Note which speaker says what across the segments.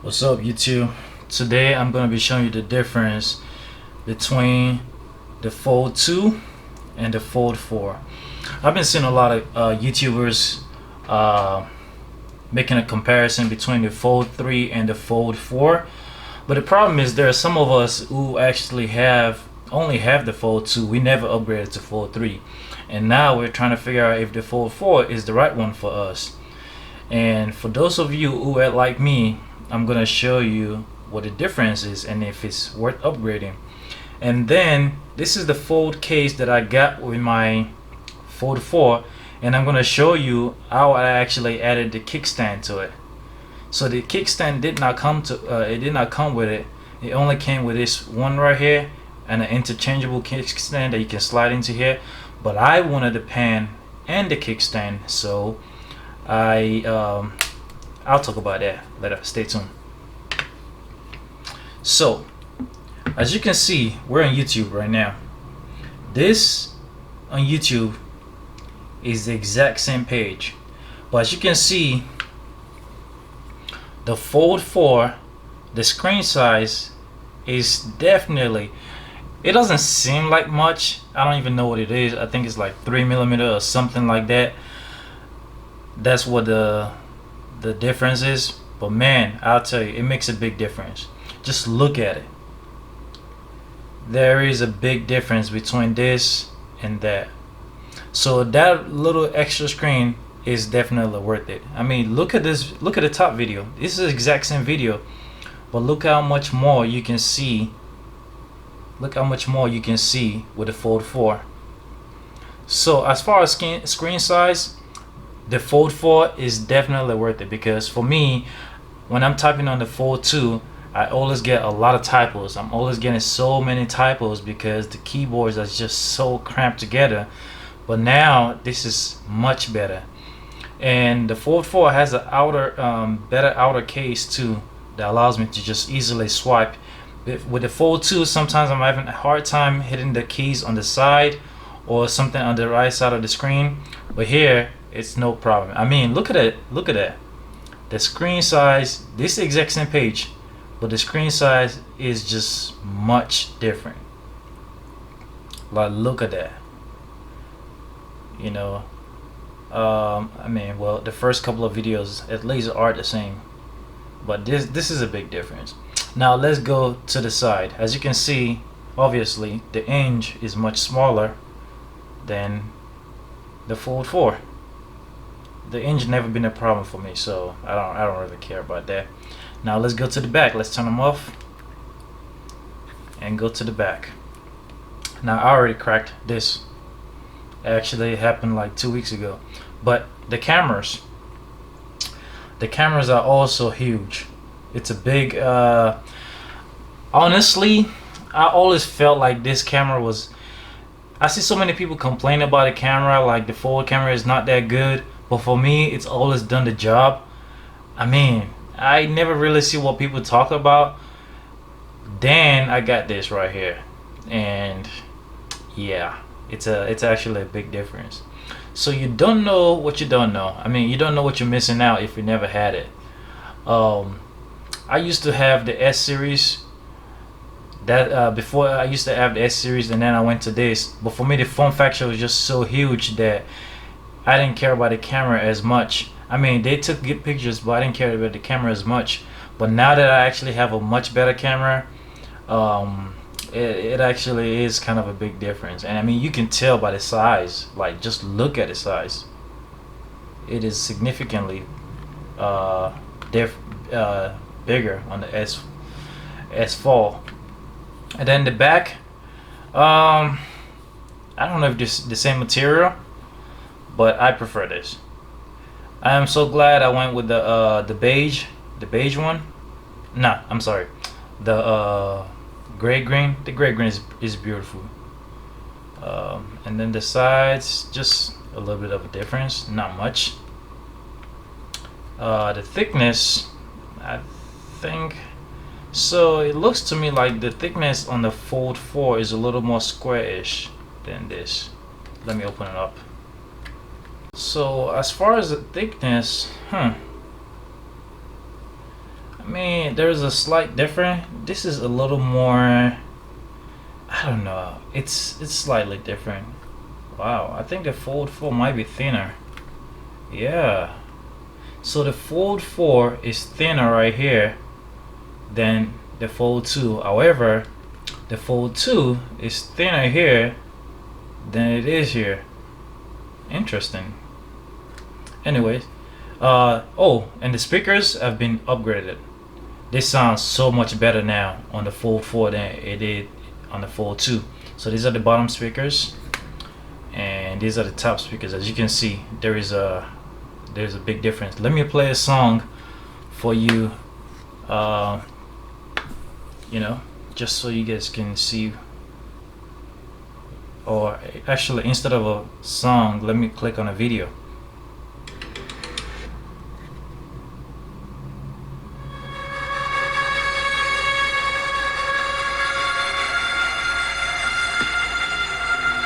Speaker 1: What's up, YouTube? Today I'm going to be showing you the difference between the Fold 2 and the Fold 4. I've been seeing a lot of YouTubers uh, making a comparison between the Fold 3 and the Fold 4, but the problem is there are some of us who actually only have the Fold 2. We never upgraded to Fold 3, and now we're trying to figure out if the Fold 4 is the right one for us. And for those of you who are like me, I'm gonna show you what the difference is and if it's worth upgrading. And then this is the fold case that I got with my Fold 4, and I'm gonna show you how I actually added the kickstand to it. So the kickstand did not come with it. It only came with this one right here and an interchangeable kickstand that you can slide into here. But I wanted the pan and the kickstand, so I'll talk about that later. Stay tuned. So, as you can see, we're on YouTube right now. This on YouTube is the exact same page, but as you can see, the Fold 4, the screen size is definitely, it doesn't seem like much. I don't even know what it is. I think it's like 3mm or something like that. That's what the difference is. But man, I'll tell you, it makes a big difference. Just look at it. There is a big difference between this and that. So that little extra screen is definitely worth it. I mean, look at this. Look at the top video. This is the exact same video, but look how much more you can see. Look how much more you can see with the Fold 4. So as far as screen size, the Fold 4 is definitely worth it, because for me, when I'm typing on the Fold 2, I always get a lot of typos. I'm always getting so many typos because the keyboards are just so cramped together. But now this is much better, and the Fold 4 has an better outer case too that allows me to just easily swipe. With the Fold 2, sometimes I'm having a hard time hitting the keys on the side or something on the right side of the screen, but here it's no problem. I mean, look at it. Look at that. The screen size, this is the exact same page, but the screen size is just much different. Like, look at that. You know, I mean, well, the first couple of videos at least are the same, but this is a big difference. Now let's go to the side. As you can see, obviously the Hinge is much smaller than the Fold 4. The Hinge never been a problem for me, so I don't really care about that. Now let's go to the back. Let's turn them off and go to the back. Now I already cracked this. Actually, it happened like 2 weeks ago. But the cameras are also huge. It's a big honestly, I always felt like this camera was, I see so many people complain about the camera, like the Fold camera is not that good, but for me it's always done the job. I mean, I never really see what people talk about. Then I got this right here, and yeah, it's actually a big difference. So you don't know what you don't know. I mean, you don't know what you're missing out if you never had it. I used to have the S series. That before I used to have the S series, and then I went to this. But for me, the form factor was just so huge that I didn't care about the camera as much. I mean, they took good pictures, but I didn't care about the camera as much. But now that I actually have a much better camera, it actually is kind of a big difference. And I mean, you can tell by the size. Like, just look at the size. It is significantly bigger on the S4. And then the back, I don't know if this is the same material, but I prefer this. I am so glad I went with the beige one. Nah, I'm sorry, the gray green. The gray green is beautiful. And then the sides, just a little bit of a difference, not much. The thickness, I think, so it looks to me like the thickness on the Fold 4 is a little more squarish than this. Let me open it up. So as far as the thickness, I mean, there's a slight difference. This is a little more, I don't know, it's slightly different. Wow, I think the Fold 4 might be thinner. Yeah, so the Fold 4 is thinner right here than the Fold 2. However, the Fold 2 is thinner here than it is here. Interesting. Anyways, oh, and the speakers have been upgraded. This sounds so much better now on the Fold 4 than it did on the Fold 2. So these are the bottom speakers, and these are the top speakers. As you can see, there's a big difference. Let me play a song for you, you know, just so you guys can see. Or actually, instead of a song, let me click on a video.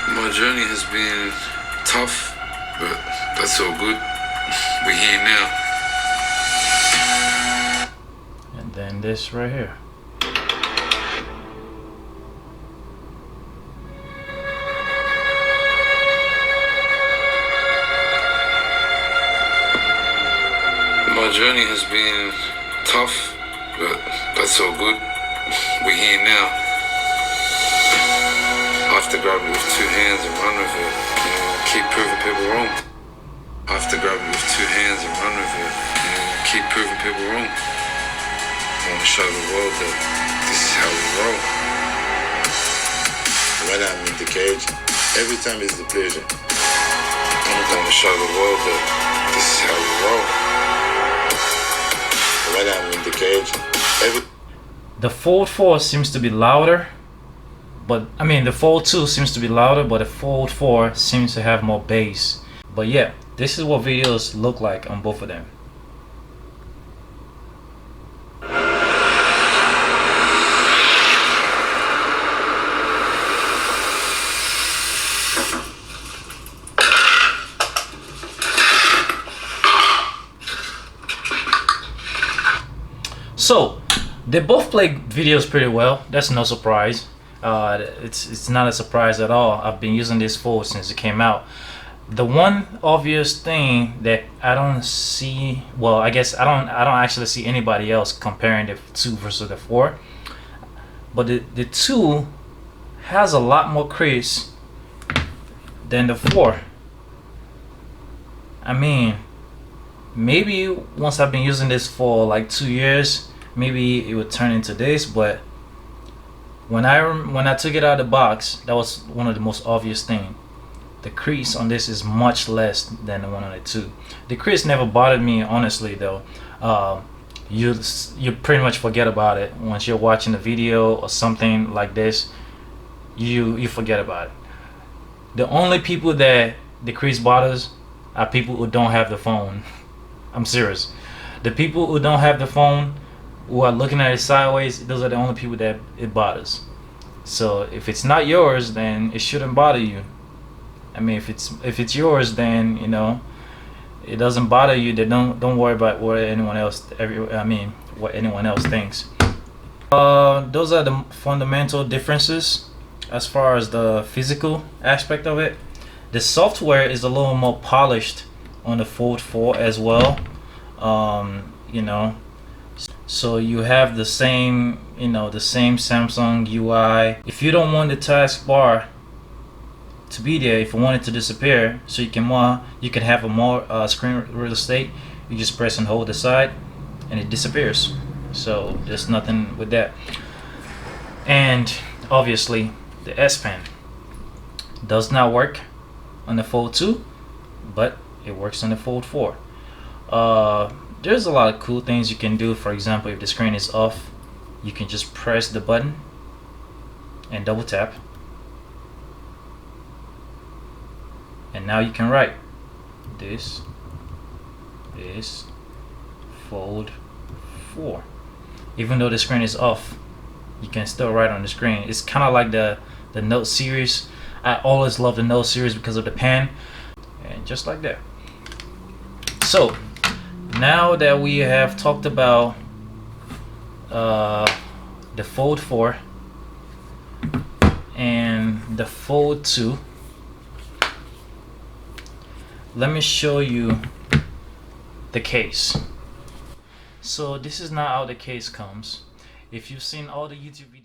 Speaker 2: My journey has been tough, but that's all good. We're here now.
Speaker 1: And then this right here.
Speaker 2: My journey has been tough, but that's all good. We're here now. I have to grab it with two hands and run with it, and keep proving people wrong. I have to grab it with two hands and run with it, and keep proving people wrong. I want to show the world that this is how we roll. When I'm in the cage, every time is a pleasure. I'm going to show the world that this is how we roll. When I'm in the cage,
Speaker 1: the Fold 4 seems to be louder, but I mean the Fold 2 seems to be louder, but the Fold 4 seems to have more bass. But yeah, this is what videos look like on both of them. So they both play videos pretty well. That's no surprise. It's not a surprise at all. I've been using this Fold since it came out. The one obvious thing that I don't see, well, I guess I don't actually see anybody else comparing the 2 versus the 4. But the 2 has a lot more crease than the 4. I mean, maybe once I've been using this for like 2 years, maybe it would turn into this. But when I took it out of the box, that was one of the most obvious thing. The crease on this is much less than the one on the 2. The crease never bothered me, honestly, though. You pretty much forget about it once you're watching a video or something like this. You forget about it. The only people that the crease bothers are people who don't have the phone. I'm serious. The people who don't have the phone, who are looking at it sideways, those are the only people that it bothers. So if it's not yours, then it shouldn't bother you. I mean, if it's yours, then you know it doesn't bother you. Then don't worry about what anyone else what anyone else thinks. Those are the fundamental differences as far as the physical aspect of it. The software is a little more polished on the Fold 4 as well. You know, so you have the same, you know, the same Samsung UI. If you don't want the taskbar to be there, if you want it to disappear, so you can have a more screen real estate, you just press and hold the side and it disappears. So there's nothing with that. And obviously the S Pen does not work on the Fold 2, but it works on the Fold 4. There's a lot of cool things you can do. For example, if the screen is off, you can just press the button and double tap, and now you can write. This is Fold 4. Even though the screen is off, you can still write on the screen. It's kind of like the Note series. I always love the Note series because of the pen, and just like that. So now that we have talked about the Fold 4 and the Fold 2. Let me show you the case. So this is not how the case comes. If you've seen all the YouTube videos